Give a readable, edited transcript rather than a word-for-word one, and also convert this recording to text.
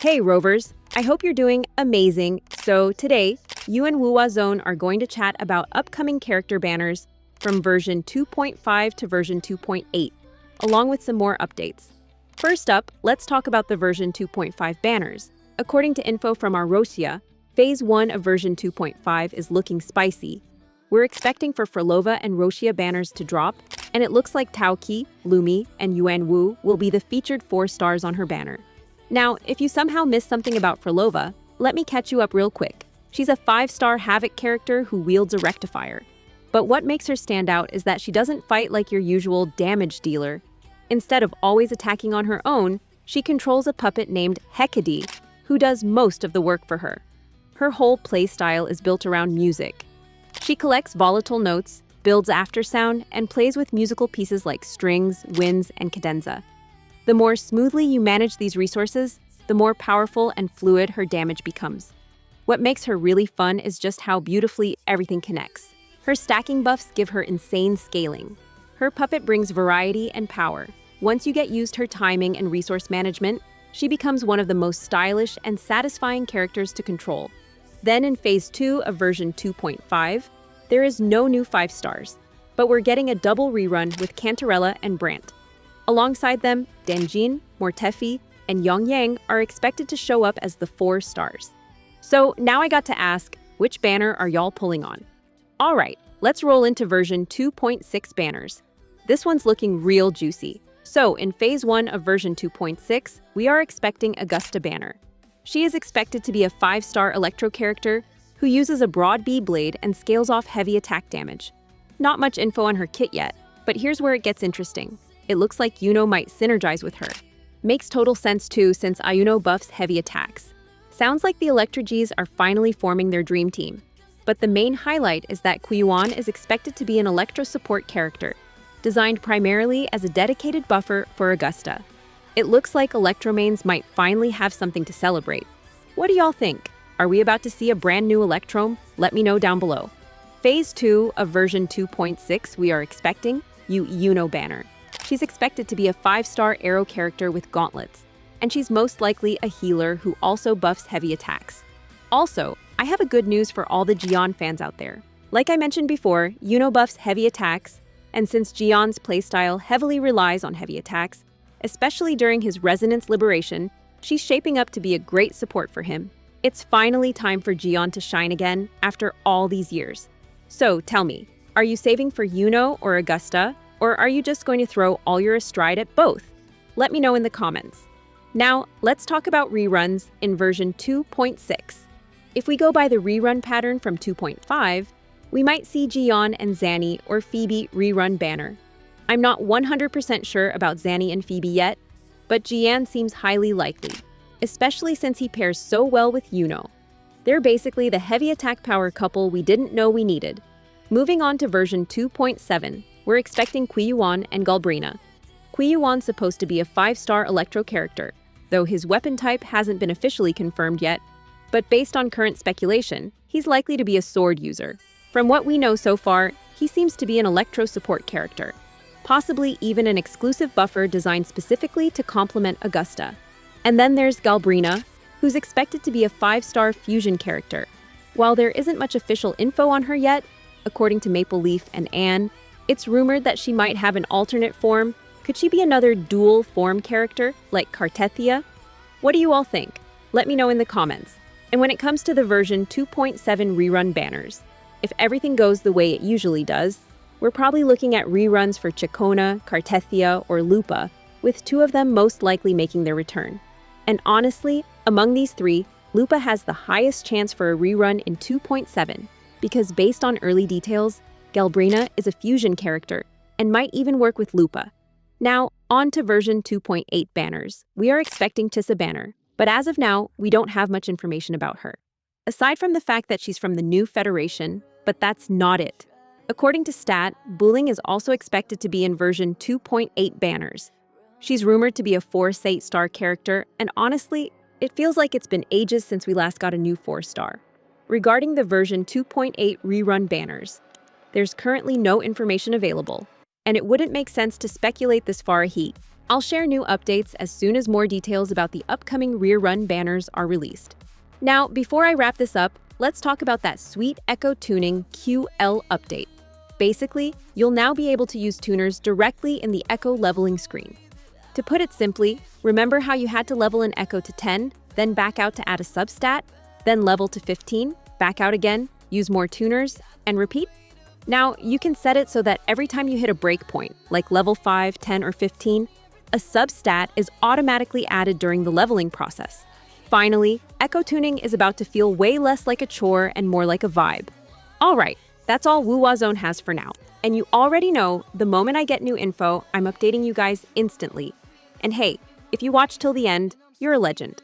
Hey Rovers, I hope you're doing amazing. So today, you and wuwa.wuwazone are going to chat about upcoming character banners from version 2.5 to version 2.8, along with some more updates. First up, let's talk about the version 2.5 banners. According to info from our Rosia, Phase 1 of version 2.5 is looking spicy. We're expecting for Phrolova and Rosia banners to drop, and it looks like Taoqi, Lumi, and Yuan Wu will be the featured 4 stars on her banner. Now, if you somehow missed something about Phrolova, let me catch you up real quick. She's a 5-star Havoc character who wields a rectifier. But what makes her stand out is that she doesn't fight like your usual damage dealer. Instead of always attacking on her own, she controls a puppet named Hecate, who does most of the work for her. Her whole playstyle is built around music. She collects volatile notes, builds aftersound, and plays with musical pieces like strings, winds, and cadenza. The more smoothly you manage these resources, the more powerful and fluid her damage becomes. What makes her really fun is just how beautifully everything connects. Her stacking buffs give her insane scaling. Her puppet brings variety and power. Once you get used her timing and resource management, she becomes one of the most stylish and satisfying characters to control. Then in Phase 2 of version 2.5, there is no new 5 stars, but we're getting a double rerun with Cantarella and Brant. Alongside them, Danjin, Mortefi, and Yongyang are expected to show up as the 4 stars. So now I got to ask, which banner are y'all pulling on? Alright, let's roll into version 2.6 banners. This one's looking real juicy. So in Phase 1 of version 2.6, we are expecting Augusta banner. She is expected to be a 5-star Electro character who uses a broad B blade and scales off heavy attack damage. Not much info on her kit yet, but here's where it gets interesting. It looks like Iuno might synergize with her. Makes total sense too since Iuno buffs heavy attacks. Sounds like the Electro-Gs are finally forming their dream team. But the main highlight is that Quiyuan is expected to be an Electro support character, designed primarily as a dedicated buffer for Augusta. It looks like Electro mains might finally have something to celebrate. What do y'all think? Are we about to see a brand new Electrome? Let me know down below. Phase 2 of version 2.6 we are expecting Iuno banner. She's expected to be a 5-star arrow character with gauntlets, and she's most likely a healer who also buffs heavy attacks. Also, I have a good news for all the Jian fans out there. Like I mentioned before, Iuno buffs heavy attacks, and since Jian's playstyle heavily relies on heavy attacks, especially during his Resonance Liberation, she's shaping up to be a great support for him. It's finally time for Jian to shine again after all these years. So tell me, are you saving for Iuno or Augusta? Or are you just going to throw all your astride at both? Let me know in the comments. Now, let's talk about reruns in version 2.6. If we go by the rerun pattern from 2.5, we might see Jian and Zanny or Phoebe rerun banner. I'm not 100% sure about Zanny and Phoebe yet, but Jian seems highly likely, especially since he pairs so well with Iuno. They're basically the heavy attack power couple we didn't know we needed. Moving on to version 2.7, we're expecting Quiyuan and Galbrina. Quiyuan's supposed to be a 5-star Electro character, though his weapon type hasn't been officially confirmed yet, but based on current speculation, he's likely to be a sword user. From what we know so far, he seems to be an Electro support character, possibly even an exclusive buffer designed specifically to complement Augusta. And then there's Galbrina, who's expected to be a 5-star fusion character. While there isn't much official info on her yet, according to Maple Leaf and Anne, it's rumored that she might have an alternate form. Could she be another dual form character, like Cartethia? What do you all think? Let me know in the comments. And when it comes to the version 2.7 rerun banners, if everything goes the way it usually does, we're probably looking at reruns for Chacona, Cartethia, or Lupa, with 2 of them most likely making their return. And honestly, among these 3, Lupa has the highest chance for a rerun in 2.7, because based on early details, Galbrina is a fusion character and might even work with Lupa. Now, on to version 2.8 banners. We are expecting Chisa banner, but as of now, we don't have much information about her. Aside from the fact that she's from the new Federation, but that's not it. According to Stat, Buling is also expected to be in version 2.8 banners. She's rumored to be a 4-star character, and honestly, it feels like it's been ages since we last got a new 4-star. Regarding the version 2.8 rerun banners, there's currently no information available, and it wouldn't make sense to speculate this far ahead. I'll share new updates as soon as more details about the upcoming rear run banners are released. Now, before I wrap this up, let's talk about that sweet Echo Tuning QL update. Basically, you'll now be able to use tuners directly in the Echo leveling screen. To put it simply, remember how you had to level an Echo to 10, then back out to add a substat, then level to 15, back out again, use more tuners, and repeat? Now, you can set it so that every time you hit a breakpoint, like level 5, 10, or 15, a substat is automatically added during the leveling process. Finally, Echo Tuning is about to feel way less like a chore and more like a vibe. All right, that's all wuwa.zone has for now. And you already know, the moment I get new info, I'm updating you guys instantly. And hey, if you watch till the end, you're a legend.